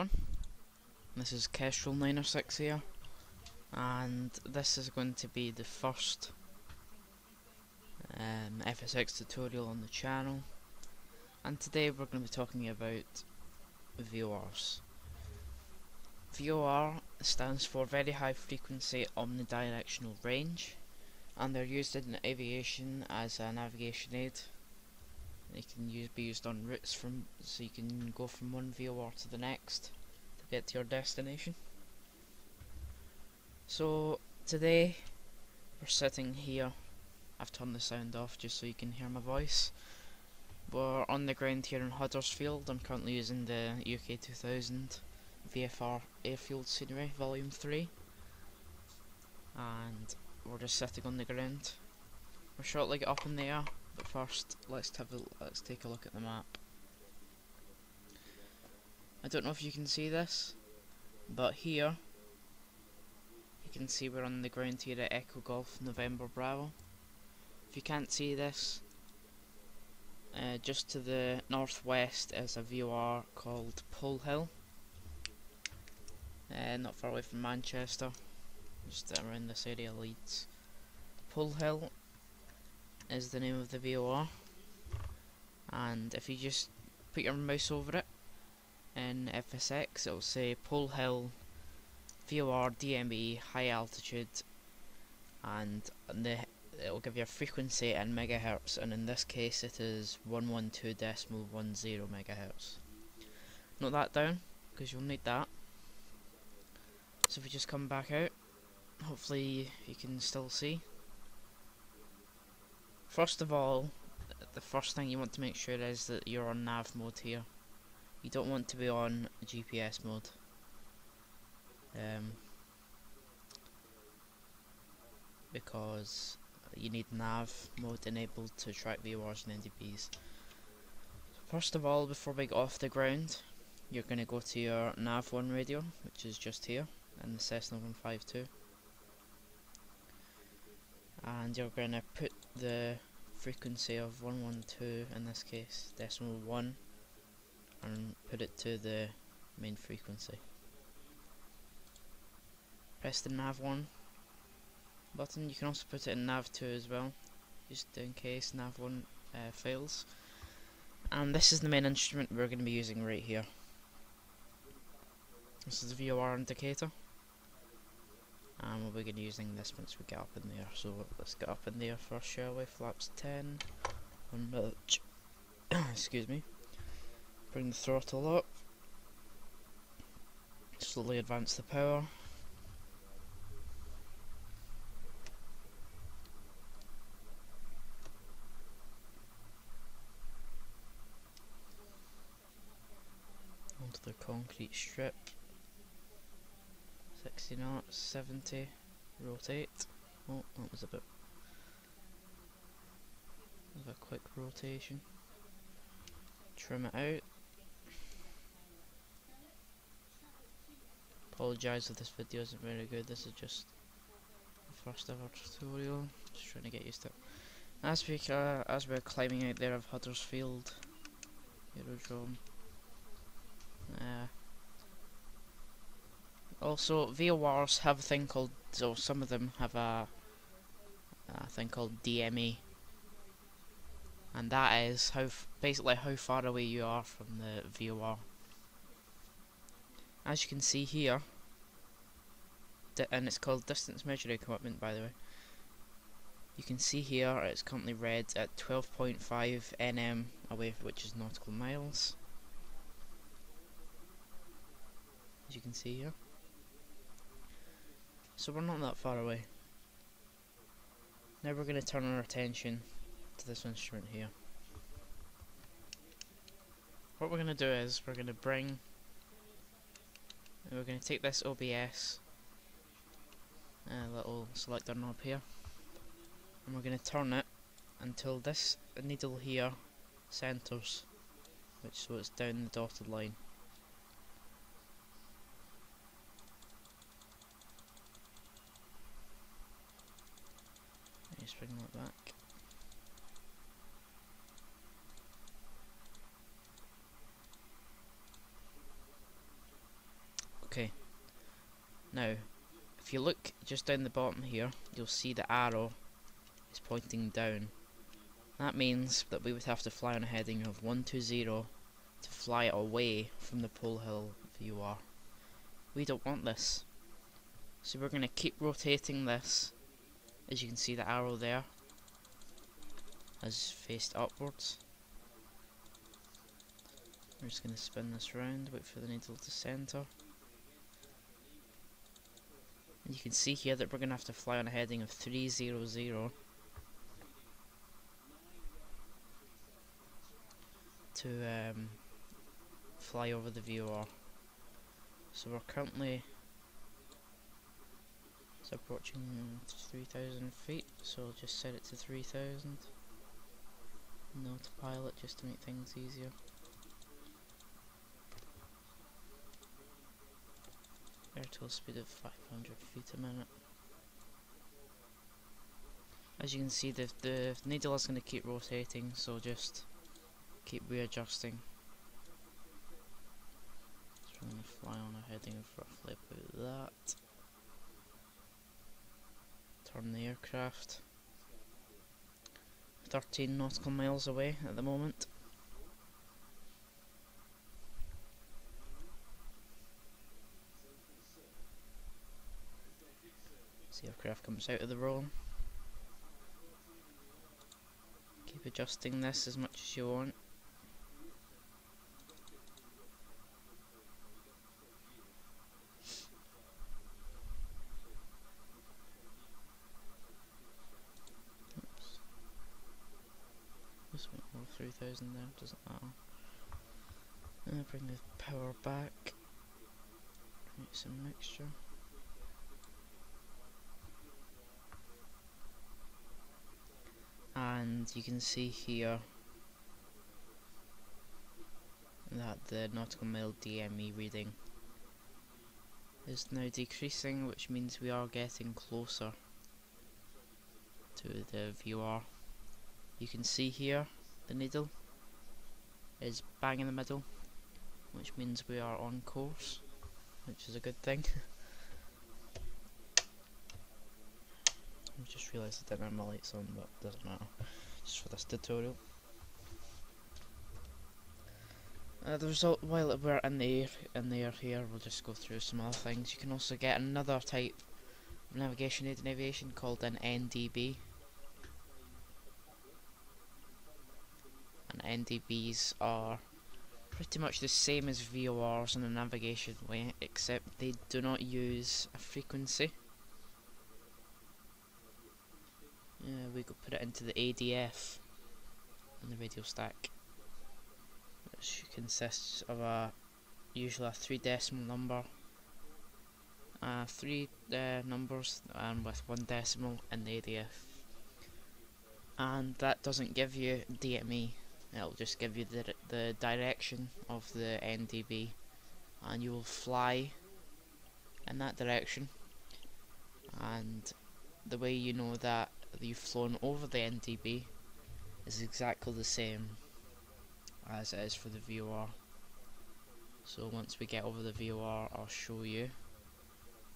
everyone, this is Kestrel906 here, and this is going to be the first FSX tutorial on the channel, and today we're going to be talking about VORs. VOR stands for Very High Frequency Omnidirectional Range, and they're used in aviation as a navigation aid. They can be used on routes so you can go from one VOR to the next to get to your destination. So today we're sitting here. I've turned the sound off just so you can hear my voice. We're on the ground here in Huddersfield. I'm currently using the UK 2000 VFR Airfield Scenery Volume 3, and we're just sitting on the ground. We'll shortly get up in the air, but first let's take a look at the map. I don't know if you can see this, but here you can see we're on the ground here at Echo Golf November Bravo. If you can't see this, just to the northwest is a VOR called Pole Hill, not far away from Manchester, just around this area of Leeds. Pole Hill is the name of the VOR, and if you just put your mouse over it in FSX, it'll say Pole Hill VOR DME high altitude, and it'll give you a frequency in megahertz, and in this case it is 112.10 megahertz. Note that down because you'll need that. So if we just come back out, hopefully you can still see. First of all, the first thing you want to make sure is that you're on nav mode here. You don't want to be on GPS mode. Because you need nav mode enabled to track VORs and NDBs. First of all, before we get off the ground, you're going to go to your nav1 radio, which is just here in the Cessna 152, and you're going to put the frequency of 112, in this case decimal 1, and put it to the main frequency. Press the nav1 button. You can also put it in nav2 as well, just in case nav1 fails. And this is the main instrument we're going to be using right here. This is the VOR indicator, and we'll begin using this once we get up in the air. So let's get up in the air first, shall we? Flaps 10, one notch. Excuse me. Bring the throttle up. Slowly advance the power. Onto the concrete strip. 60 knots, 70, rotate. Oh, that was a bit of a quick rotation. Trim it out. Apologise if this video isn't very good, this is just the first ever tutorial, just trying to get used to it. As we're climbing out there of Huddersfield Aerodrome. Also, VORs have a thing called, so some of them have a thing called DME, and that is basically how far away you are from the VOR. As you can see here, and it's called distance measuring equipment, by the way. You can see here it's currently read at 12.5 nm away, which is nautical miles. As you can see here. So we're not that far away. Now we're going to turn our attention to this instrument here. What we're going to do is we're going to take this OBS little selector knob here, and we're going to turn it until this needle here centers, so it's down the dotted line. Just bring that back. Okay, now if you look just down the bottom here, you'll see the arrow is pointing down. That means that we would have to fly on a heading of 120 to fly away from the pole hill VOR. We don't want this, so we're going to keep rotating this. As you can see, the arrow there has faced upwards. We're just going to spin this round, wait for the needle to centre. And you can see here that we're going to have to fly on a heading of 300 to fly over the VOR. So we're currently approaching 3,000 feet, so I'll just set it to 3,000. No autopilot just to make things easier. Airtail speed of 500 feet a minute. As you can see, the needle is going to keep rotating, so just keep readjusting. So we're going to fly on a heading of roughly about that. Turn the aircraft. 13 nautical miles away at the moment. As the aircraft comes out of the roll. Keep adjusting this as much as you want. Oops. Just went over 3,000 there, doesn't matter. Bring the power back. Make some mixture. And you can see here that the nautical mile DME reading is now decreasing, which means we are getting closer to the VOR. You can see here the needle is bang in the middle, which means we are on course, which is a good thing. I just realised I didn't have my lights on, but it doesn't matter, just for this tutorial. The result, while we're in the air here, we'll just go through some other things. You can also get another type of navigation aid in aviation called an NDB. And NDBs are pretty much the same as VORs in a navigation way, except they do not use a frequency. We could put it into the ADF in the radio stack, which consists of usually a 3 decimal number, 3 numbers, and with 1 decimal in the ADF. And that doesn't give you DME, it'll just give you the direction of the NDB, and you will fly in that direction. And the way you know that you've flown over the NDB is exactly the same as it is for the VOR. So once we get over the VOR, I'll show you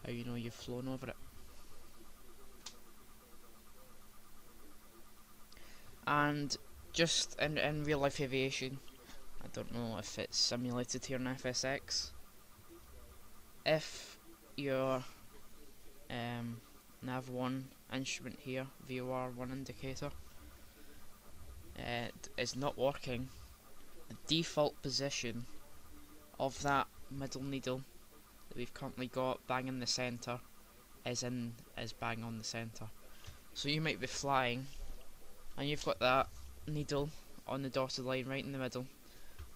how you know you've flown over it. And just in real life aviation, I don't know if it's simulated here in FSX, if your nav 1 instrument here, VOR 1 indicator, is not working, the default position of that middle needle that we've currently got bang in the centre is bang on the centre. So you might be flying and you've got that needle on the dotted line right in the middle,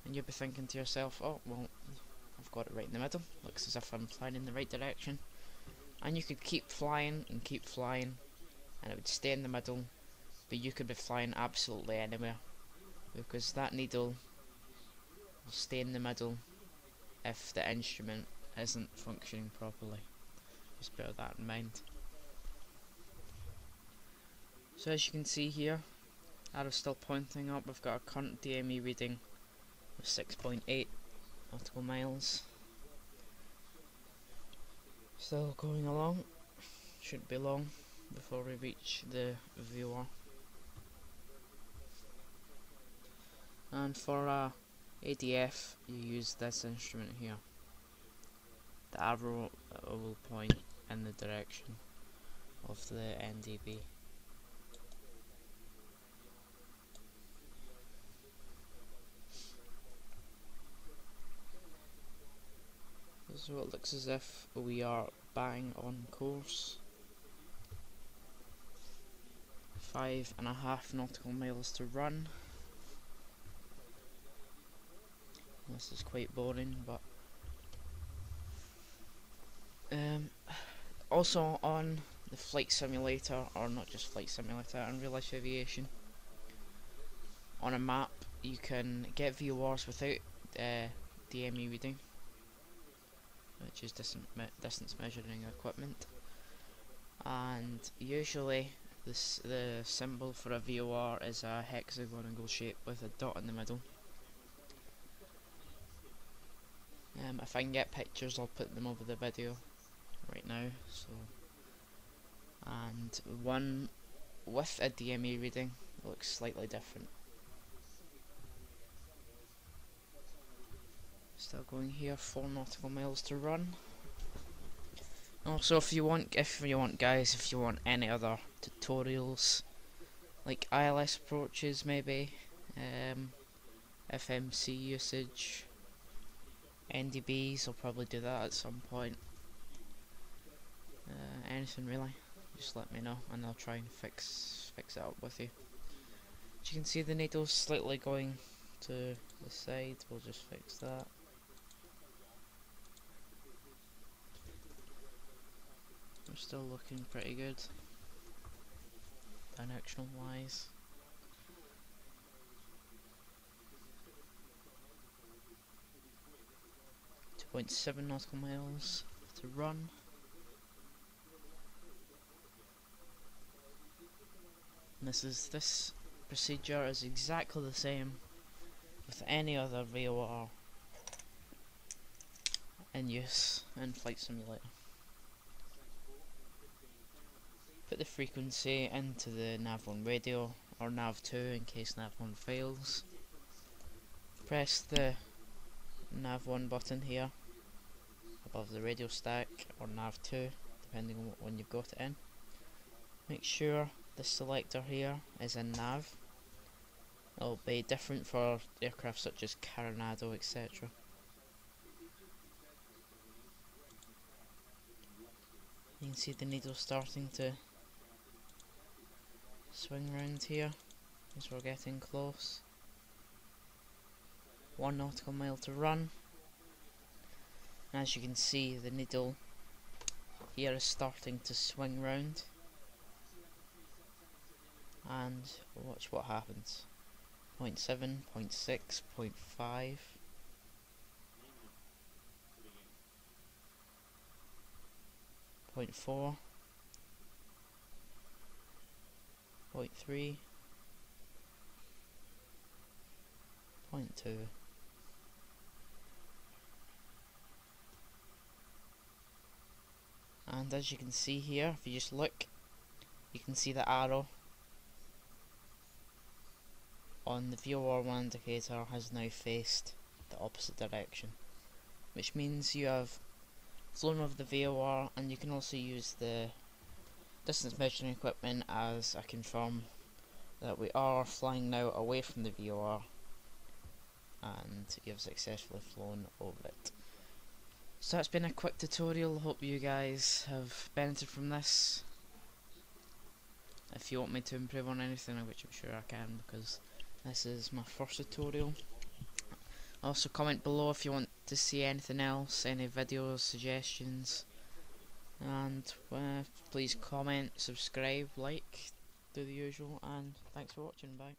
and you'll be thinking to yourself, oh well, I've got it right in the middle, looks as if I'm flying in the right direction. And you could keep flying and keep flying and it would stay in the middle, but you could be flying absolutely anywhere, because that needle will stay in the middle if the instrument isn't functioning properly. Just bear that in mind. So as you can see here, arrow's still pointing up. We've got a current DME reading of 6.8 nautical miles. Still going along, shouldn't be long before we reach the VOR. And for ADF you use this instrument here. The arrow will point in the direction of the NDB. So it looks as if we are bang on course. 5.5 nautical miles to run. This is quite boring, but also on the flight simulator, or not just flight simulator, and real life aviation, on a map you can get VORs without DME reading, which is distance measuring equipment, and usually the symbol for a VOR is a hexagonal shape with a dot in the middle. If I can get pictures, I'll put them over the video right now. So, and one with a DME reading looks slightly different. Still going here, 4 nautical miles to run. Also, if you want any other tutorials, like ILS approaches maybe, FMC usage, NDBs, I'll probably do that at some point. Anything really, just let me know and I'll try and fix it up with you. As you can see, the needle's slightly going to the side, we'll just fix that. We're still looking pretty good, directional wise. .7 nautical miles to run. And this procedure is exactly the same with any other VOR in use in Flight Simulator. Put the frequency into the nav1 radio or nav2 in case nav1 fails. Press the nav1 button here above the radio stack, or nav2 depending on what one you've got it in. Make sure the selector here is in nav. It'll be different for aircraft such as Coronado, etc. You can see the needle starting to swing round here as we're getting close. 1 nautical mile to run. And as you can see, the needle here is starting to swing round. And watch what happens. 0.7, 0.6, 0.5. 0.4. 0.3. 0.2. And as you can see here, if you just look, you can see the arrow on the VOR1 indicator has now faced the opposite direction, which means you have flown over the VOR, and you can also use the distance measuring equipment as I confirm that we are flying now away from the VOR and you've successfully flown over it. So that's been a quick tutorial. Hope you guys have benefited from this. If you want me to improve on anything, which I'm sure I can, because this is my first tutorial. Also comment below if you want to see anything else, any videos, suggestions, and please comment, subscribe, like, do the usual, and thanks for watching, bye.